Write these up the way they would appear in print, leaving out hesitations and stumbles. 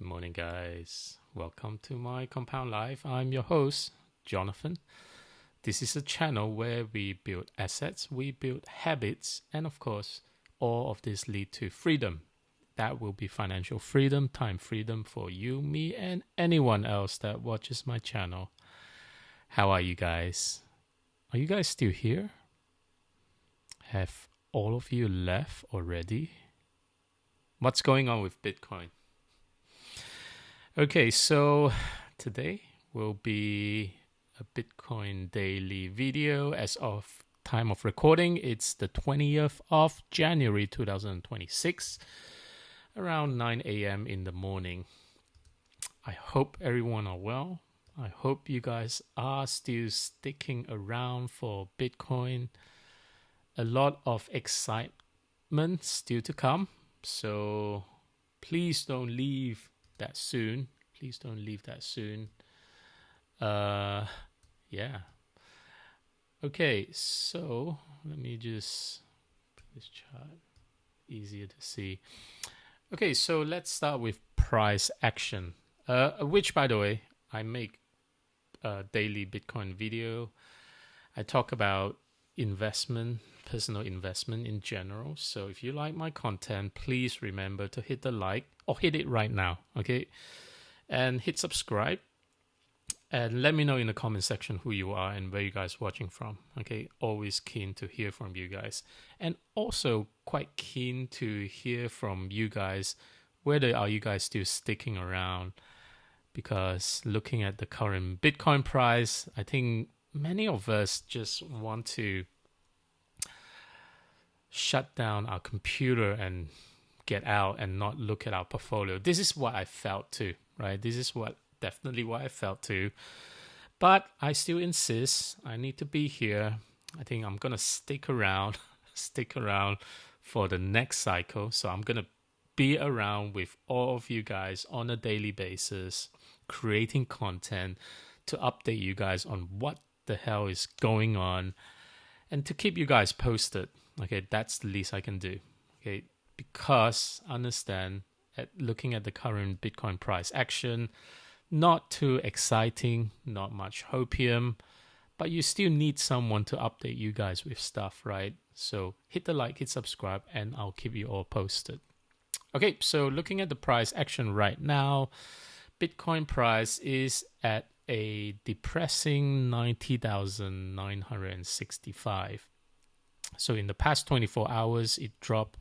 Good morning, guys. Welcome to my Compound Life. I'm your host, Jonathan. This is a channel where we build assets, we build habits, and of course, all of this lead to freedom. That will be financial freedom, time freedom for you, me, and anyone else that watches my channel. How are you guys? Are you guys still here? Have all of you left already? What's going on with Bitcoin? Okay, so today will be a Bitcoin daily video. As of time of recording, it's the 20th of January 2026, around 9 a.m. in the morning. I hope everyone are well. I hope you guys are still sticking around for Bitcoin. A lot of excitement still to come, so please don't leave that soon. Please don't leave that soon. Yeah. Okay, so let me just put this chart easier to see. Okay, so let's start with price action, which, by the way, I make a daily Bitcoin video. I talk about investment, personal investment in general. So if you like my content, please remember to hit the like or hit it right now, okay? And hit subscribe. And let me know in the comment section who you are and where you guys watching from, okay? Always keen to hear from you guys. And also quite keen to hear from you guys, whether are you guys still sticking around? Because looking at the current Bitcoin price, I think many of us just want to shut down our computer and get out and not look at our portfolio. This is what I felt too, right? This is definitely what I felt too. But I still insist I need to be here. I think I'm going to stick around for the next cycle. So I'm going to be around with all of you guys on a daily basis, creating content to update you guys on what the hell is going on and to keep you guys posted. Okay, that's the least I can do. Okay, because understand looking at the current Bitcoin price action, not too exciting, not much hopium, but you still need someone to update you guys with stuff, right? So hit the like, hit subscribe, and I'll keep you all posted. Okay, so looking at the price action right now, Bitcoin price is at a depressing 90,965. So in the past 24 hours, it dropped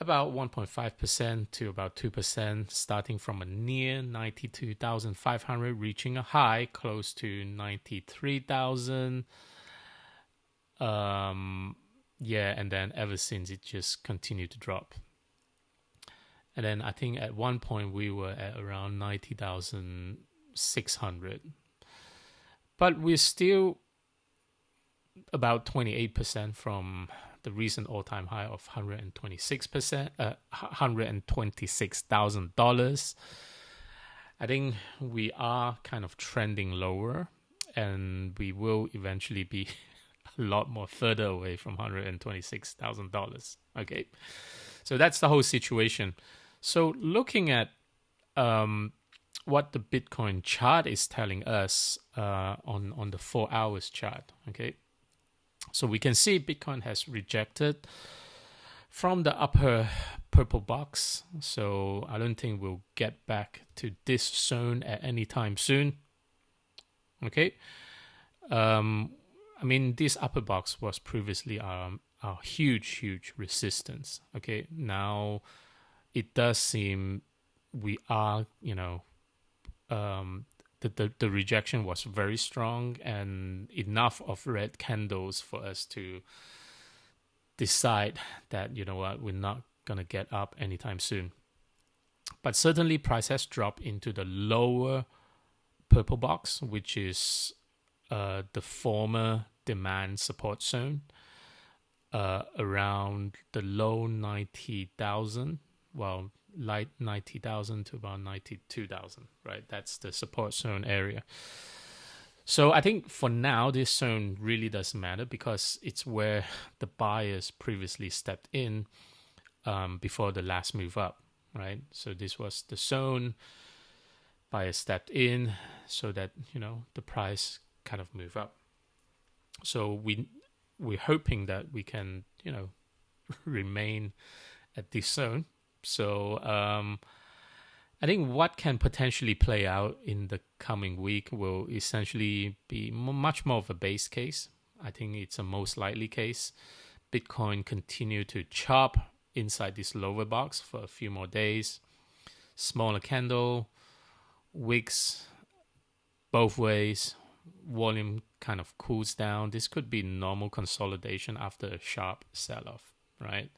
about 1.5% to about 2%, starting from a near 92,500, reaching a high close to 93,000. And then ever since it just continued to drop. And then I think at one point we were at around 90,600. But we're still about 28% from the recent all-time high of $126,000. I think we are kind of trending lower, and we will eventually be a lot more further away from $126,000. Okay, so that's the whole situation. So looking at what the Bitcoin chart is telling us on the 4 hours chart, okay? So we can see Bitcoin has rejected from the upper purple box. So I don't think we'll get back to this zone at any time soon. Okay. I mean, this upper box was previously our huge resistance. Okay. Now it does seem we are, the rejection was very strong and enough of red candles for us to decide that, you know what, we're not going to get up anytime soon. But certainly price has dropped into the lower purple box, which is the former demand support zone, around the low 90,000, well, light 90,000 to about 92,000, right? That's the support zone area. So I think for now, this zone really doesn't matter because it's where the buyers previously stepped in before the last move up, right? So this was the zone. Buyer stepped in so that, the price kind of move up. So we're hoping that we can, remain at this zone. So I think what can potentially play out in the coming week will essentially be much more of a base case. I think it's a most likely case. Bitcoin continue to chop inside this lower box for a few more days. Smaller candle, wicks both ways. Volume kind of cools down. This could be normal consolidation after a sharp sell-off, right?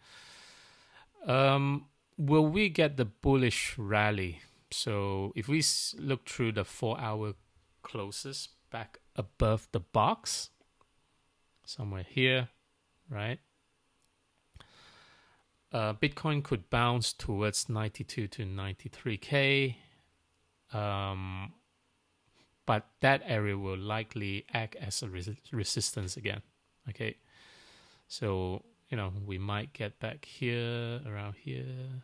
Will we get the bullish rally? So if we look through the 4-hour closes back above the box, somewhere here, right? Bitcoin could bounce towards 92 to 93K. But that area will likely act as a resistance again. Okay. So, we might get back here, around here,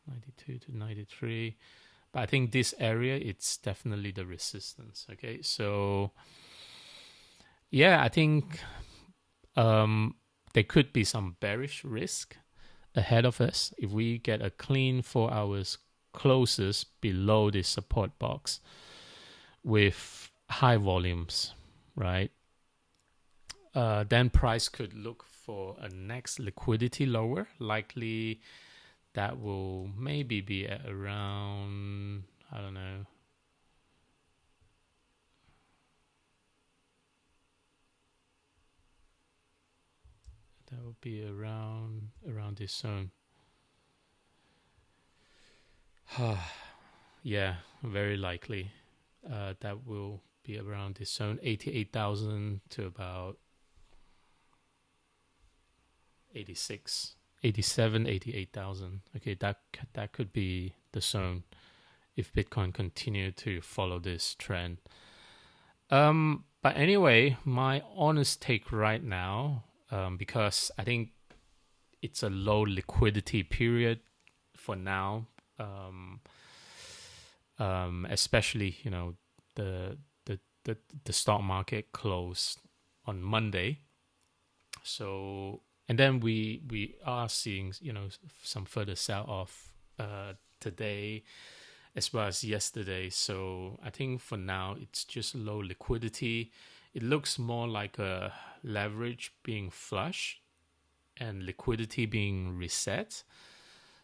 92 to 93. But I think this area, it's definitely the resistance. Okay. So, yeah, I think there could be some bearish risk ahead of us if we get a clean 4 hours closes below this support box with high volumes, right? Then price could look for a next liquidity lower. Likely that will maybe be at around, I don't know, that would be around this zone. Yeah, very likely. That will be around this zone, 88,000 to about 86, 87, 88,000. Okay, that could be the zone if Bitcoin continue to follow this trend. But anyway, my honest take right now, because I think it's a low liquidity period for now, especially the stock market closed on Monday. So, and then we are seeing some further sell off today as well as yesterday. So I think for now it's just low liquidity. It looks more like a leverage being flush and liquidity being reset.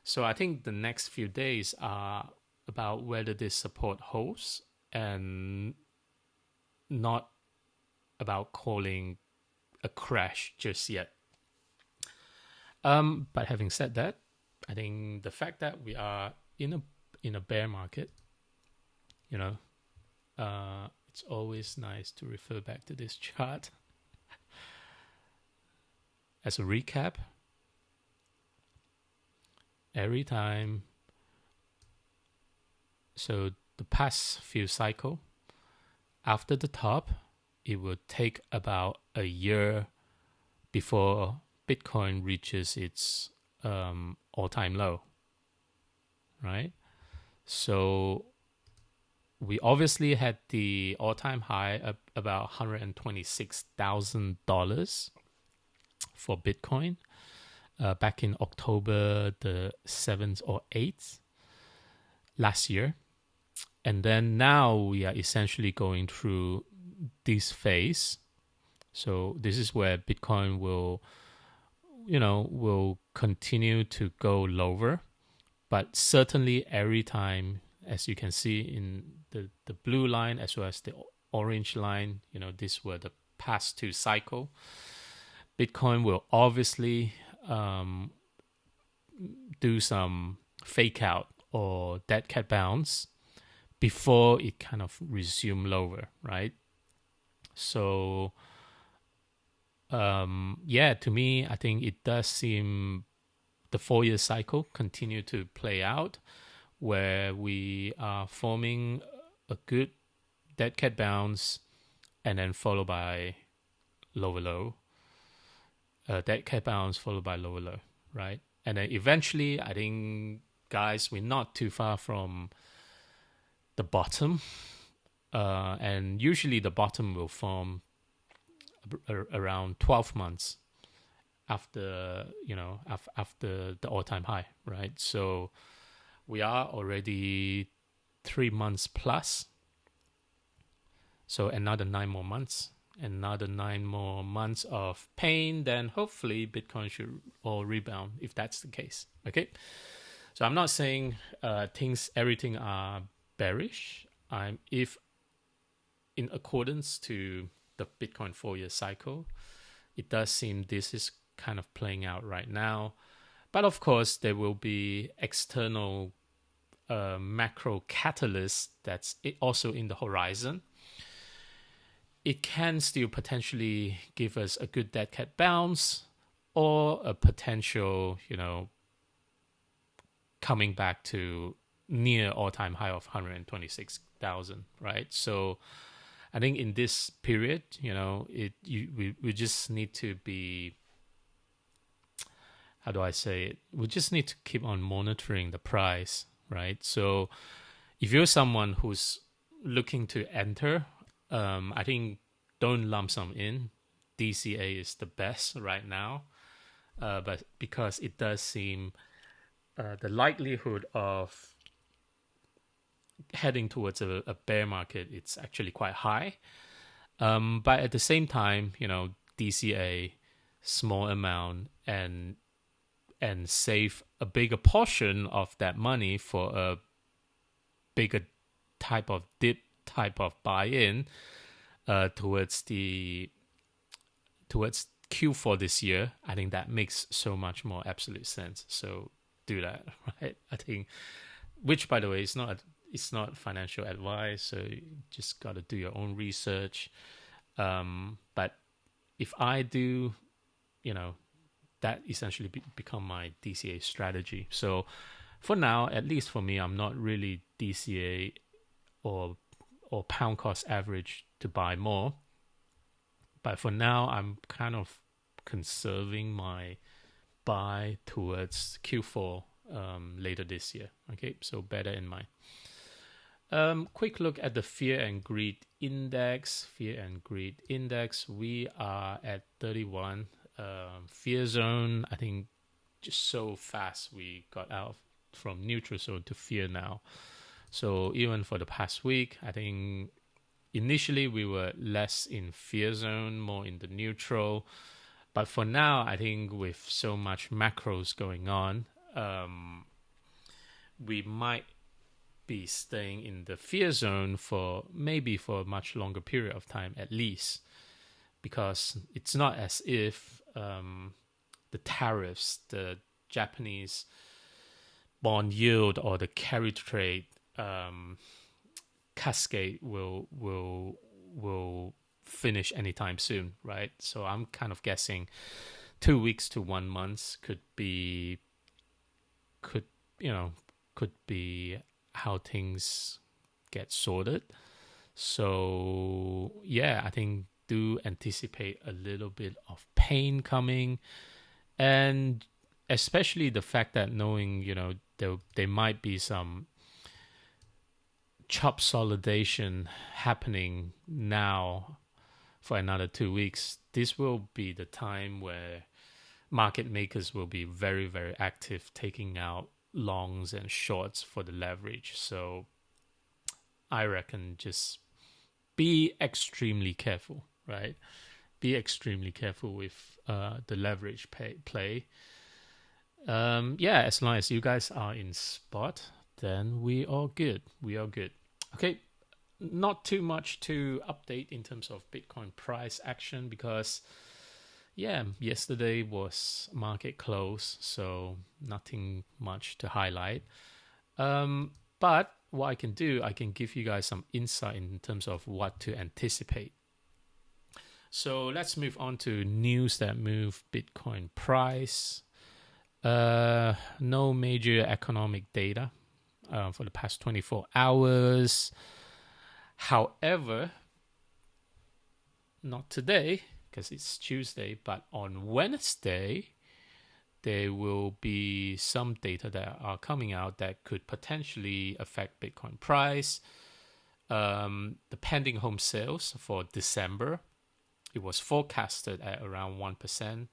So I think the next few days are about whether this support holds and not about calling a crash just yet. But having said that, I think the fact that we are in a bear market, it's always nice to refer back to this chart. As a recap, every time, so the past few cycle, after the top, it would take about a year before Bitcoin reaches its all-time low, right? So we obviously had the all-time high of about $126,000 for Bitcoin back in October the 7th or 8th last year. And then now we are essentially going through this phase. So this is where Bitcoin will continue to go lower. But certainly every time, as you can see in the blue line as well as the orange line, these were the past two cycle. Bitcoin will obviously do some fake out or dead cat bounce before it kind of resume lower, right? So, to me, I think it does seem the 4-year cycle continue to play out where we are forming a good dead cat bounce and then followed by lower low. Dead cat bounce followed by lower low, right? And then eventually, I think, guys, we're not too far from the bottom. And usually the bottom will form around 12 months after, after the all-time high, right? So we are already 3 months plus. So another 9 more months. Another 9 more months of pain, then hopefully Bitcoin should all rebound if that's the case. Okay, so I'm not saying everything are bearish. If in accordance to the Bitcoin 4-year cycle, it does seem this is kind of playing out right now. But of course, there will be external macro catalysts that's also in the horizon. It can still potentially give us a good dead cat bounce or a potential, coming back to near all-time high of 126,000, right? So I think in this period, we just need to be, how do I say it? We just need to keep on monitoring the price, right? So if you're someone who's looking to enter, I think don't lump sum in. DCA is the best right now, but because it does seem the likelihood of heading towards a bear market, it's actually quite high. But at the same time, DCA, small amount, and save a bigger portion of that money for a bigger type of dip, type of buy-in towards Q4 this year. I think that makes so much more absolute sense. So do that, right? I think, which by the way, it's not financial advice, so you just got to do your own research. But if I do, that essentially become my DCA strategy. So for now, at least for me, I'm not really DCA or pound cost average to buy more. But for now, I'm kind of conserving my buy towards Q4 later this year. Okay, so bear that in mind. Quick look at the Fear and Greed Index. We are at 31. Fear zone, I think just so fast we got out from neutral zone to fear now. So even for the past week, I think initially we were less in fear zone, more in the neutral. But for now, I think with so much macros going on, we might be staying in the fear zone for a much longer period of time at least, because it's not as if the tariffs, the Japanese bond yield, or the carry trade cascade will finish anytime soon, right? So I'm kind of guessing 2 weeks to 1 month could be how things get sorted. So yeah, I think do anticipate a little bit of pain coming, and especially the fact that knowing there might be some chop solidation happening now for another 2 weeks. This will be the time where market makers will be very, very active, taking out longs and shorts for the leverage. So I reckon just be extremely careful, right? Be extremely careful with the leverage play. As long as you guys are in spot, then we are good. Okay, not too much to update in terms of Bitcoin price action, because yesterday was market close, so nothing much to highlight. But what I can do, I can give you guys some insight in terms of what to anticipate. So let's move on to news that move Bitcoin price. No major economic data for the past 24 hours. However, not today because it's Tuesday, but on Wednesday, there will be some data that are coming out that could potentially affect Bitcoin price. The pending home sales for December, it was forecasted at around 1%.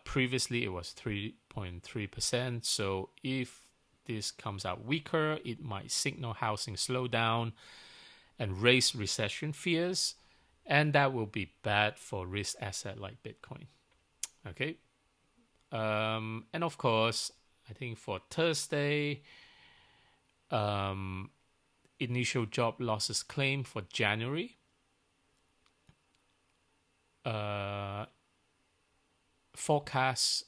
Previously, it was 3.3%. So if this comes out weaker, it might signal housing slowdown and raise recession fears, and that will be bad for risk asset like Bitcoin. Okay. And of course, I think for Thursday, initial job losses claim for January, forecasts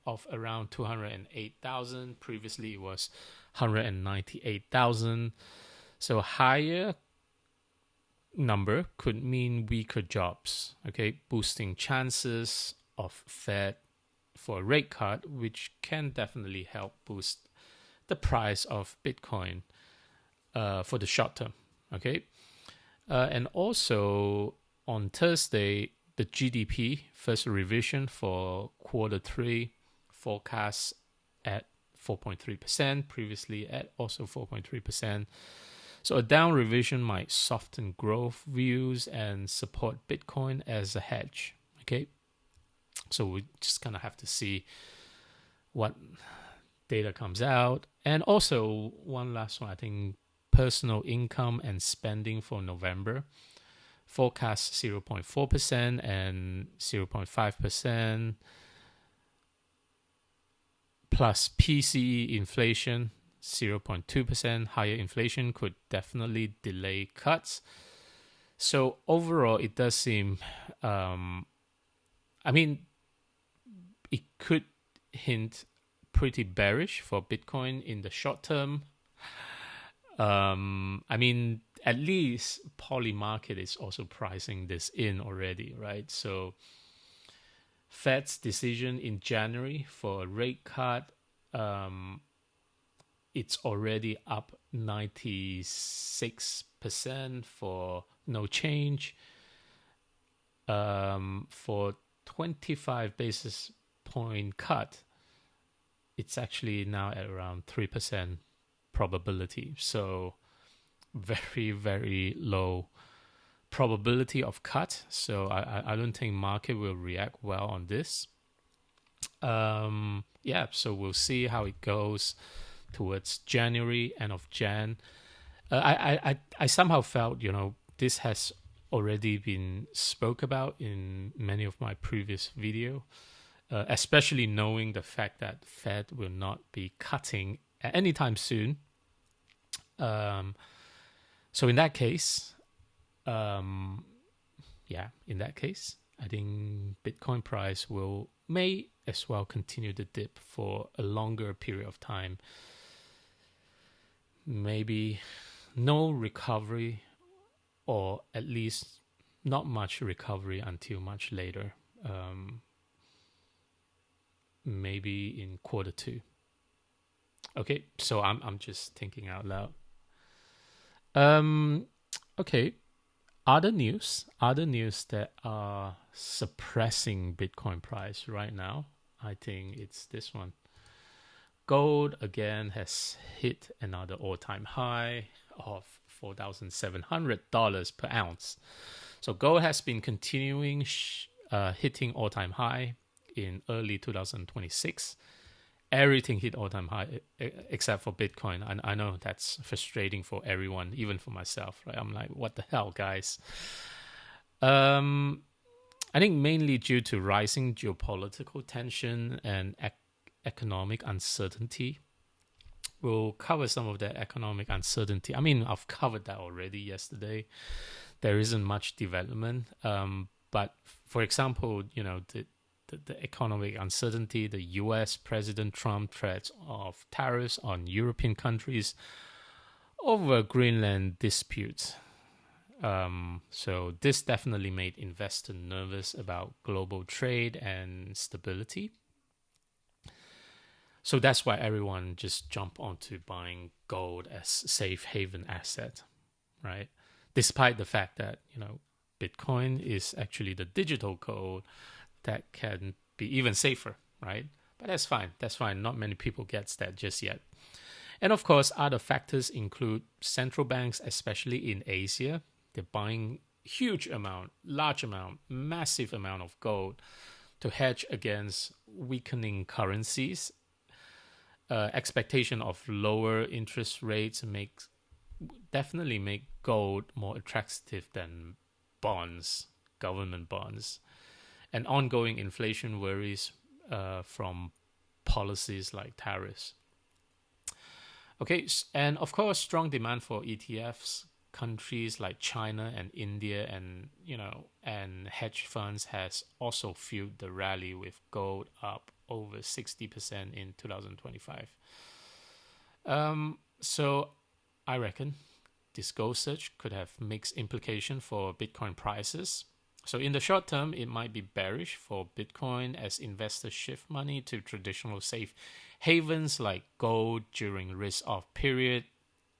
of around 208,000. Previously, it was 198,000. So higher number could mean weaker jobs, okay, boosting chances of Fed for a rate cut, which can definitely help boost the price of Bitcoin for the short term, okay? And also on Thursday, the GDP first revision for quarter 3 forecasts at 4.3%, previously at also 4.3%. So a down revision might soften growth views and support Bitcoin as a hedge, okay? So we just kind of have to see what data comes out. And also one last one, I think personal income and spending for November. Forecast 0.4% and 0.5%, plus PCE inflation 0.2%. Higher inflation could definitely delay cuts. So overall, it does seem, it could hint pretty bearish for Bitcoin in the short term. At least Polymarket is also pricing this in already, right? So Fed's decision in January for a rate cut, it's already up 96% for no change. For 25 basis point cut, it's actually now at around 3% probability. So very, very low probability of cut. So I don't think market will react well on this. So we'll see how it goes towards January, end of Jan. I somehow felt, this has already been spoke about in many of my previous video, especially knowing the fact that Fed will not be cutting at any time soon. So in that case, I think Bitcoin price may as well continue to dip for a longer period of time. Maybe no recovery, or at least not much recovery until much later. Maybe in quarter 2. Okay, so I'm just thinking out loud. Okay. Other news that are suppressing Bitcoin price right now, I think it's this one. Gold again has hit another all-time high of $4,700 per ounce. So gold has been continuing hitting all-time high in early 2026. Everything hit all-time high except for Bitcoin. And I know that's frustrating for everyone, even for myself, right? I'm like, what the hell, guys? I think mainly due to rising geopolitical tension and economic uncertainty. We'll cover some of that economic uncertainty. I've covered that already yesterday. There isn't much development. But for example, the economic uncertainty, the US President Trump threats of tariffs on European countries over Greenland disputes. So this definitely made investors nervous about global trade and stability. So that's why everyone just jumped onto buying gold as safe haven asset, right? Despite the fact that, Bitcoin is actually the digital gold that can be even safer, right? But that's fine. That's fine. Not many people gets that just yet. And of course, other factors include central banks, especially in Asia. They're buying large amount, massive amount of gold to hedge against weakening currencies. Expectation of lower interest rates definitely make gold more attractive than bonds, government bonds, and ongoing inflation worries from policies like tariffs. Okay, and of course, strong demand for ETFs. Countries like China and India and hedge funds has also fueled the rally, with gold up over 60% in 2025. So I reckon this gold surge could have mixed implication for Bitcoin prices. So in the short term, it might be bearish for Bitcoin as investors shift money to traditional safe havens like gold during risk-off period,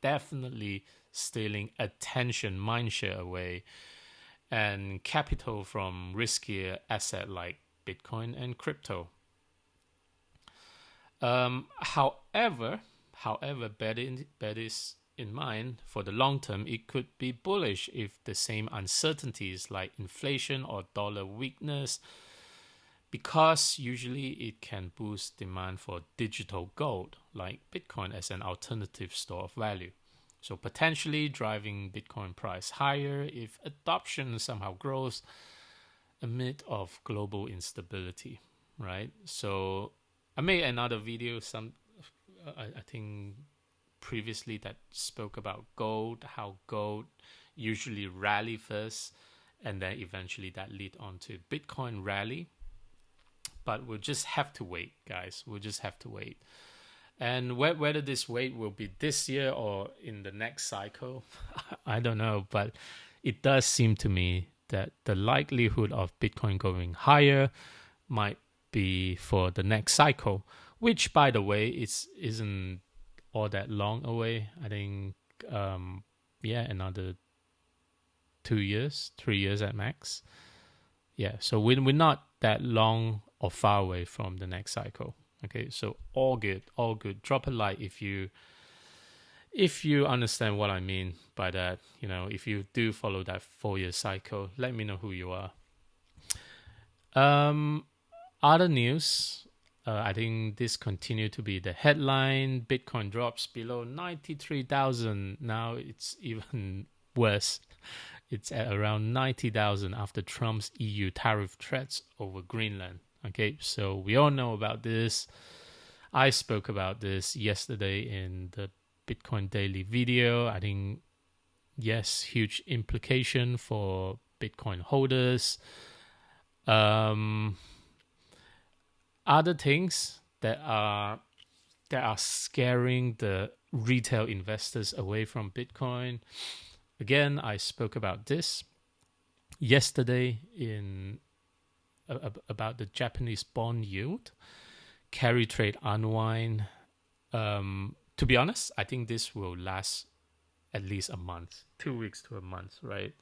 definitely stealing attention, mindshare away, and capital from riskier asset like Bitcoin and crypto. However, bear this in mind, for the long term, it could be bullish if the same uncertainties like inflation or dollar weakness, because usually it can boost demand for digital gold like Bitcoin as an alternative store of value. So potentially driving Bitcoin price higher if adoption somehow grows amid of global instability, right? So I made another video, I think previously, that spoke about gold, how gold usually rally first, and then eventually that lead on to Bitcoin rally. But we'll just have to wait, guys. We'll just have to wait. And whether this wait will be this year or in the next cycle, I don't know. But it does seem to me that the likelihood of Bitcoin going higher might be for the next cycle, which, by the way, isn't all that long away. I think, another 2 years, 3 years at max. Yeah, so we're not that long or far away from the next cycle. Okay, so all good. Drop a like if you understand what I mean by that. If you do follow that 4-year cycle, let me know who you are. Other news, I think this continued to be the headline. Bitcoin drops below 93,000. Now it's even worse. It's at around 90,000 after Trump's EU tariff threats over Greenland. Okay, so we all know about this. I spoke about this yesterday in the Bitcoin Daily video. I think, yes, huge implication for Bitcoin holders. Other things that are scaring the retail investors away from Bitcoin. Again, I spoke about this yesterday about the Japanese bond yield, carry trade unwind. To be honest, I think this will last at least a month, 2 weeks to a month, right?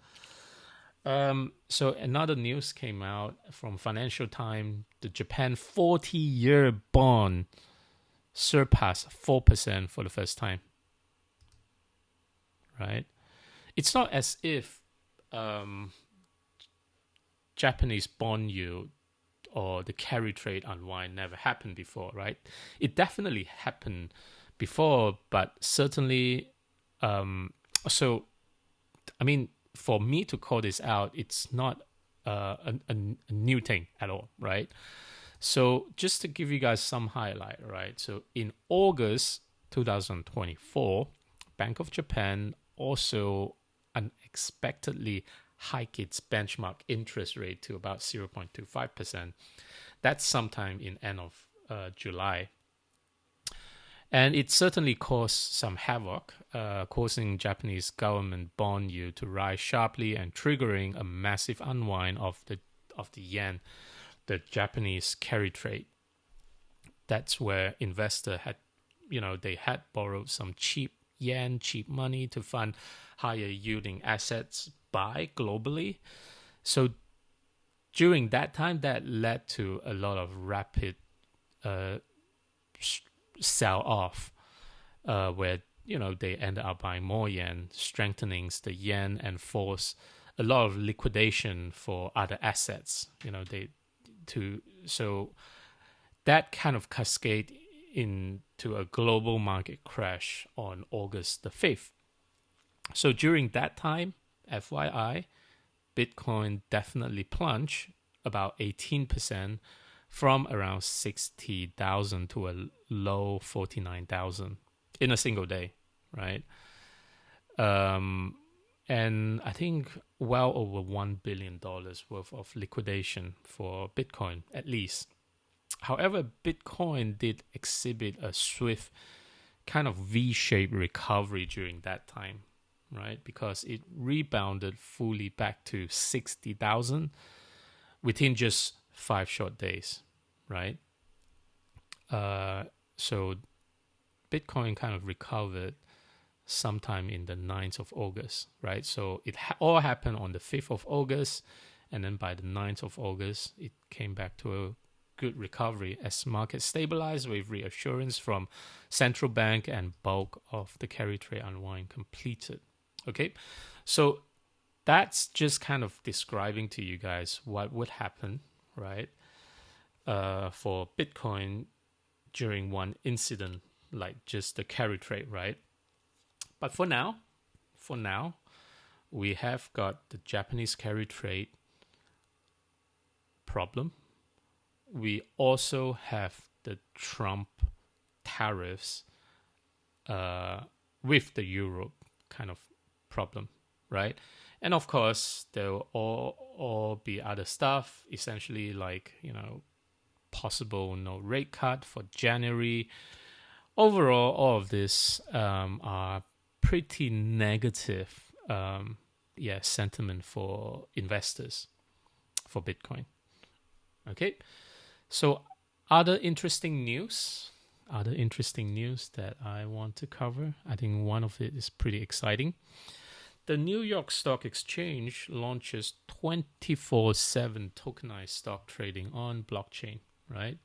So another news came out from Financial Times. The Japan 40-year bond surpassed 4% for the first time, right? It's not as if Japanese bond yield or the carry trade unwind never happened before, right? It definitely happened before, but certainly, so, I mean, for me to call this out, it's not a new thing at all, right? So just to give you guys some highlight, right? So in August 2024, Bank of Japan also unexpectedly hike its benchmark interest rate to about 0.25%. That's sometime in end of July. And it certainly caused some havoc, causing Japanese government bond yield to rise sharply and triggering a massive unwind of the yen, the Japanese carry trade. That's where investor had, they had borrowed some cheap yen, cheap money to fund higher yielding assets buy globally. So during that time, that led to a lot of rapid sell off, where they ended up buying more yen, strengthening the yen and force a lot of liquidation for other assets. So that kind of cascade into a global market crash on August the 5th. So during that time, FYI, Bitcoin definitely plunged about 18% from around 60,000 to a low 49,000 in a single day, right? And I think well over $1 billion worth of liquidation for Bitcoin, at least. However, Bitcoin did exhibit a swift kind of V-shaped recovery during that time, right? Because it rebounded fully back to 60,000 within just 5 short days, right? So Bitcoin kind of recovered sometime in the 9th of August, right? So it all happened on the 5th of August, and then by the 9th of August, it came back to a good recovery as markets stabilized with reassurance from central bank and bulk of the carry trade unwind completed. Okay, so that's just kind of describing to you guys what would happen, right, for Bitcoin during one incident, like just the carry trade, right? But for now, we have got the Japanese carry trade problem. We also have the Trump tariffs with the Europe kind of problem, right? And of course, there will all be other stuff, essentially like, possible no rate cut for January. Overall, all of this are pretty negative sentiment for investors for Bitcoin. Okay, so other interesting news that I want to cover. I think one of it is pretty exciting. The New York Stock Exchange launches 24/7 tokenized stock trading on blockchain, right?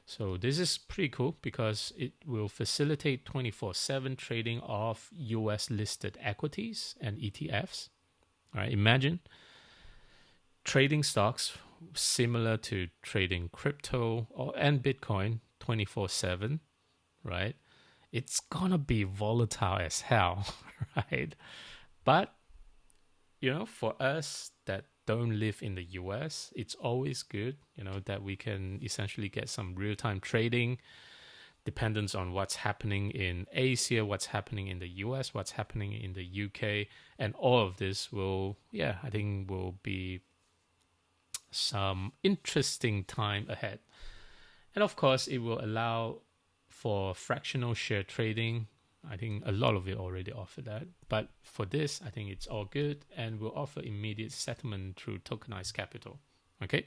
So this is pretty cool because it will facilitate 24/7 trading of US listed equities and ETFs. All right, imagine trading stocks similar to trading crypto and Bitcoin 24/7, right? It's gonna be volatile as hell, right? But for us that don't live in the US, it's always good, that we can essentially get some real-time trading dependence on what's happening in Asia, what's happening in the US, what's happening in the UK, and all of this will be some interesting time ahead. And of course, it will allow for fractional share trading. I think a lot of it already offer that. But for this, I think it's all good and will offer immediate settlement through tokenized capital. Okay.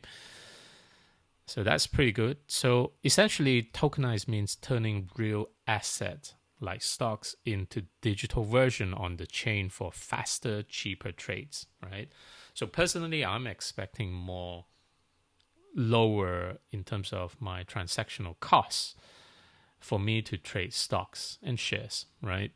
So that's pretty good. So essentially, tokenized means turning real asset like stocks into digital version on the chain for faster, cheaper trades, right? So personally, I'm expecting more lower in terms of my transactional costs for me to trade stocks and shares, right?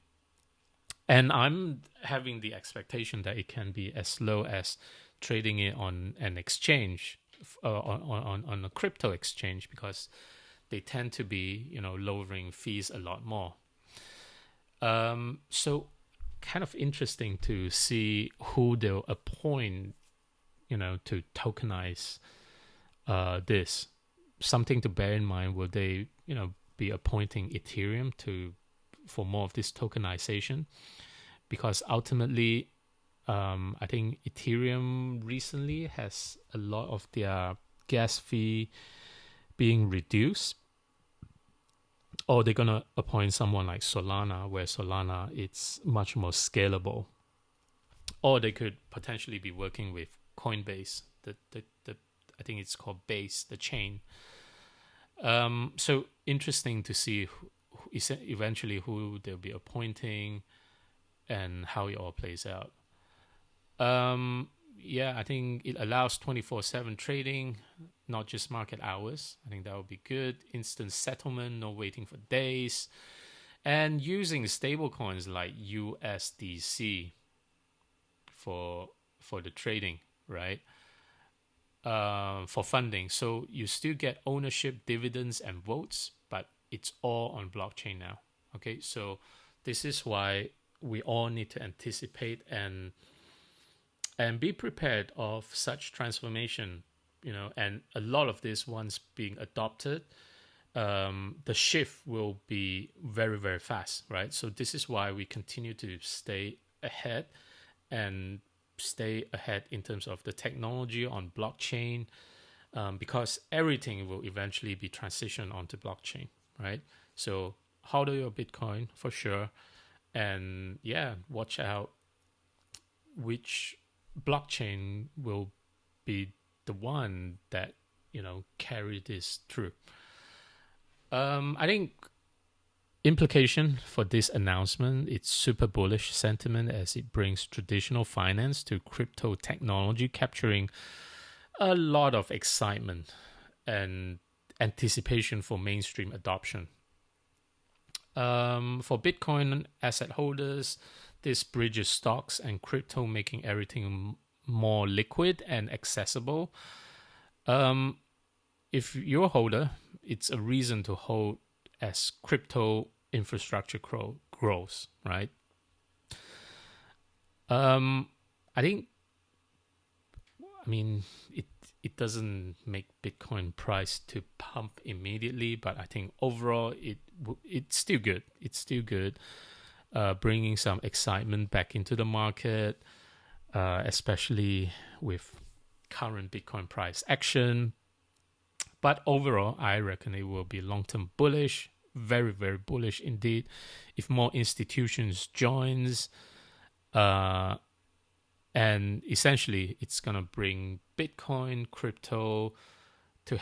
And I'm having the expectation that it can be as low as trading it on an exchange, on a crypto exchange, because they tend to be, lowering fees a lot more. So kind of interesting to see who they'll appoint, to tokenize this. Something to bear in mind, will they, be appointing Ethereum for more of this tokenization? Because ultimately, I think Ethereum recently has a lot of their gas fee being reduced. Or they're going to appoint someone like Solana, where Solana, it's much more scalable. Or they could potentially be working with Coinbase, the I think it's called Base, the chain. So interesting to see eventually who they'll be appointing and how it all plays out. yeah, I think it allows 24/7 trading, not just market hours. I think that would be good. Instant settlement, no waiting for days, and using stable coins like USDC for the trading, right? For funding. So you still get ownership, dividends, and votes, but it's all on blockchain now. Okay, so this is why we all need to anticipate and be prepared of such transformation. And a lot of this, once being adopted, the shift will be very, very fast, right? So this is why we continue to stay ahead and stay ahead in terms of the technology on blockchain, because everything will eventually be transitioned onto blockchain, right? So hodl your Bitcoin for sure, and yeah, watch out which blockchain will be the one that carry this through. I think implication for this announcement, it's super bullish sentiment as it brings traditional finance to crypto technology, capturing a lot of excitement and anticipation for mainstream adoption. For Bitcoin asset holders, this bridges stocks and crypto, making everything more liquid and accessible. If you're a holder, it's a reason to hold as crypto infrastructure grows, right? It doesn't make Bitcoin price to pump immediately, but I think overall it's still good. It's still good, bringing some excitement back into the market, especially with current Bitcoin price action. But overall, I reckon it will be long-term bullish, very, very bullish indeed. If more institutions joins, and essentially it's going to bring Bitcoin, crypto to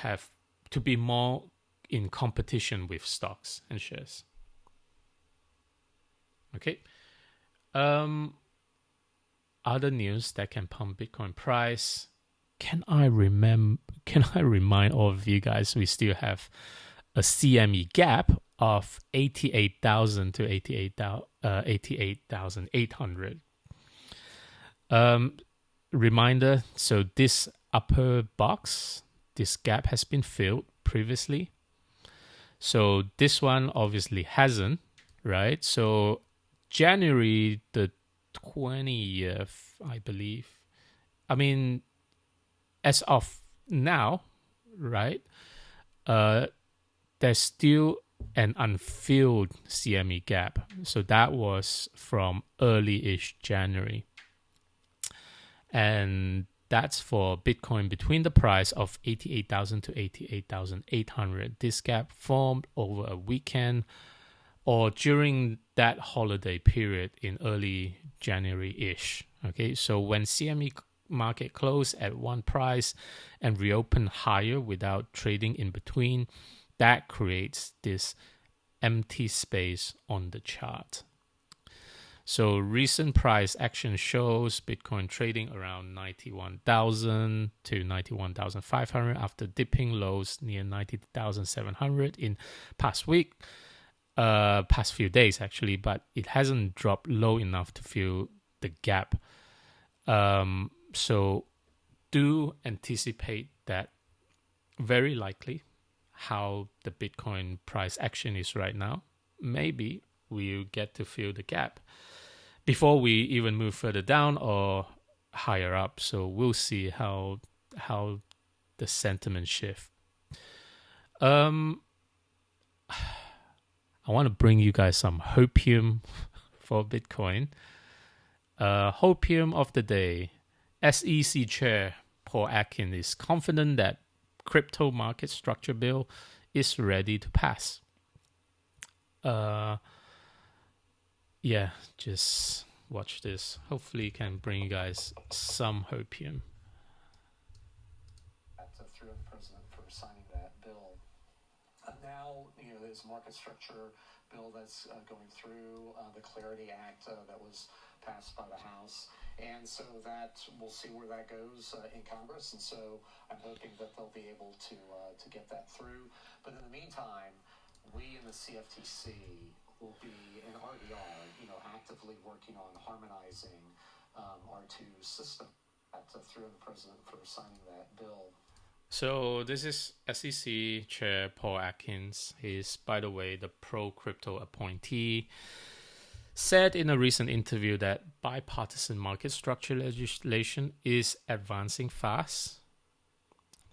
be more in competition with stocks and shares. Okay. Other news that can pump Bitcoin price. Can I remind all of you guys, we still have a CME gap of 88,000 to 88,800. Reminder, so this upper box, this gap has been filled previously. So this one obviously hasn't, right? So January the 20th, I believe. As of now, right, there's still an unfilled CME gap. So that was from early-ish January. And that's for Bitcoin between the price of 88,000 to 88,800. This gap formed over a weekend or during that holiday period in early January-ish. Okay, so when CME market close at one price and reopen higher without trading in between, that creates this empty space on the chart. So recent price action shows Bitcoin trading around 91,000 to 91,500 after dipping lows near 90,700 in past few days actually, but it hasn't dropped low enough to fill the gap. So do anticipate that very likely how the Bitcoin price action is right now. Maybe we'll get to fill the gap before we even move further down or higher up. So we'll see how the sentiment shift. I want to bring you guys some hopium for Bitcoin. Hopium of the day. SEC Chair Paul Atkins is confident that crypto market structure bill is ready to pass. Just watch this. Hopefully it can bring you guys some hopium. Through the president for signing that bill. Now, this market structure bill that's going through, the Clarity Act that was passed by the House. And so that we'll see where that goes in Congress. And so I'm hoping that they'll be able to get that through. But in the meantime, we in the CFTC will be in RDR, actively working on harmonizing our two systems through the president for signing that bill. So this is SEC Chair Paul Atkins. He's, by the way, the pro-crypto appointee. Said in a recent interview that bipartisan market structure legislation is advancing fast.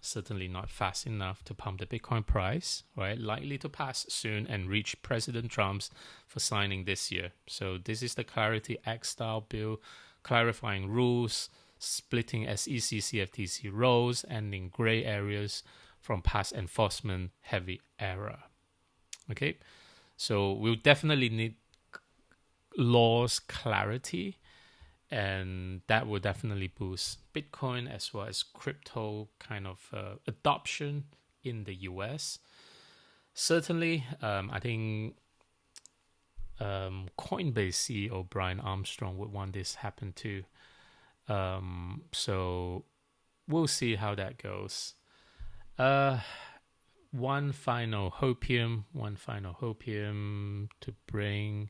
Certainly not fast enough to pump the Bitcoin price, right? Likely to pass soon and reach President Trump's for signing this year. So this is the Clarity Act style bill, clarifying rules, splitting SEC CFTC roles, ending gray areas from past enforcement heavy era. Okay, so we'll definitely need laws clarity, and that will definitely boost Bitcoin as well as crypto kind of adoption in the US. Certainly, I think Coinbase CEO Brian Armstrong would want this happen too. So we'll see how that goes. One final hopium to bring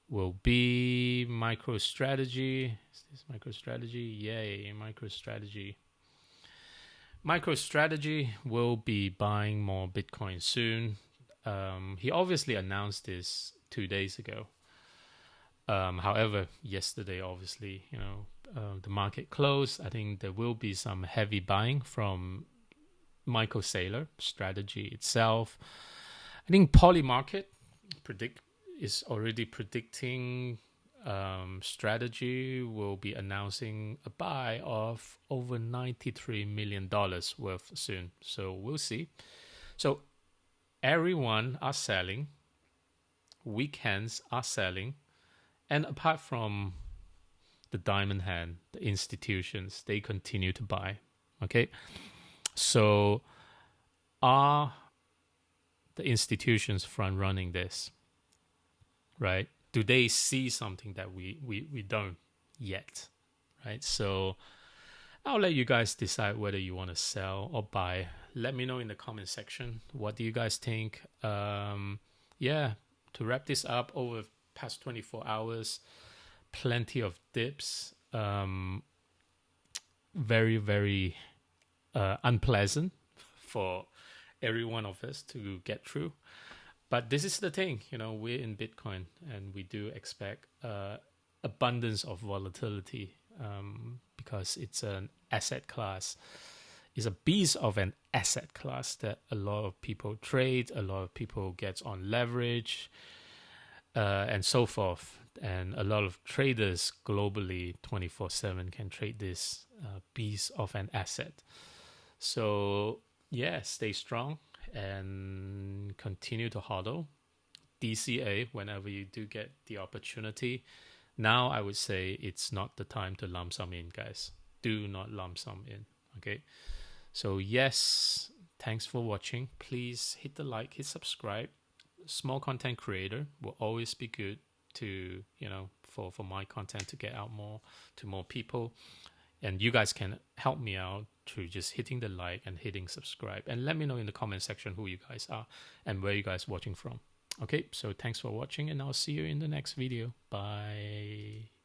will be MicroStrategy. Is this MicroStrategy? Yay, MicroStrategy. MicroStrategy will be buying more Bitcoin soon. He obviously announced this 2 days ago. However, yesterday, obviously, the market closed. I think there will be some heavy buying from MicroStrategy itself. I think Polymarket is already predicting Strategy will be announcing a buy of over $93 million worth soon. So we'll see. So everyone are selling. Weekends are selling. And apart from the diamond hand, the institutions, they continue to buy. Okay. So are the institutions front running this? Right? Do they see something that we don't yet? Right? So I'll let you guys decide whether you want to sell or buy. Let me know in the comment section. What do you guys think? Yeah, to wrap this up, over the past 24 hours, plenty of dips. Very, very unpleasant for every one of us to get through. But this is the thing, we're in Bitcoin and we do expect abundance of volatility because it's an asset class. It's a beast of an asset class that a lot of people trade, a lot of people get on leverage, and so forth. And a lot of traders globally 24/7 can trade this beast of an asset. So yeah, stay strong and continue to hodl. DCA whenever you do get the opportunity. Now I would say it's not the time to lump sum in, guys. Do not lump sum in. Okay. So yes, thanks for watching. Please hit the like, hit subscribe. Small content creator will always be good to, for my content to get out more to more people. And you guys can help me out through just hitting the like and hitting subscribe. And let me know in the comment section who you guys are and where you guys watching from. Okay, so thanks for watching and I'll see you in the next video. Bye.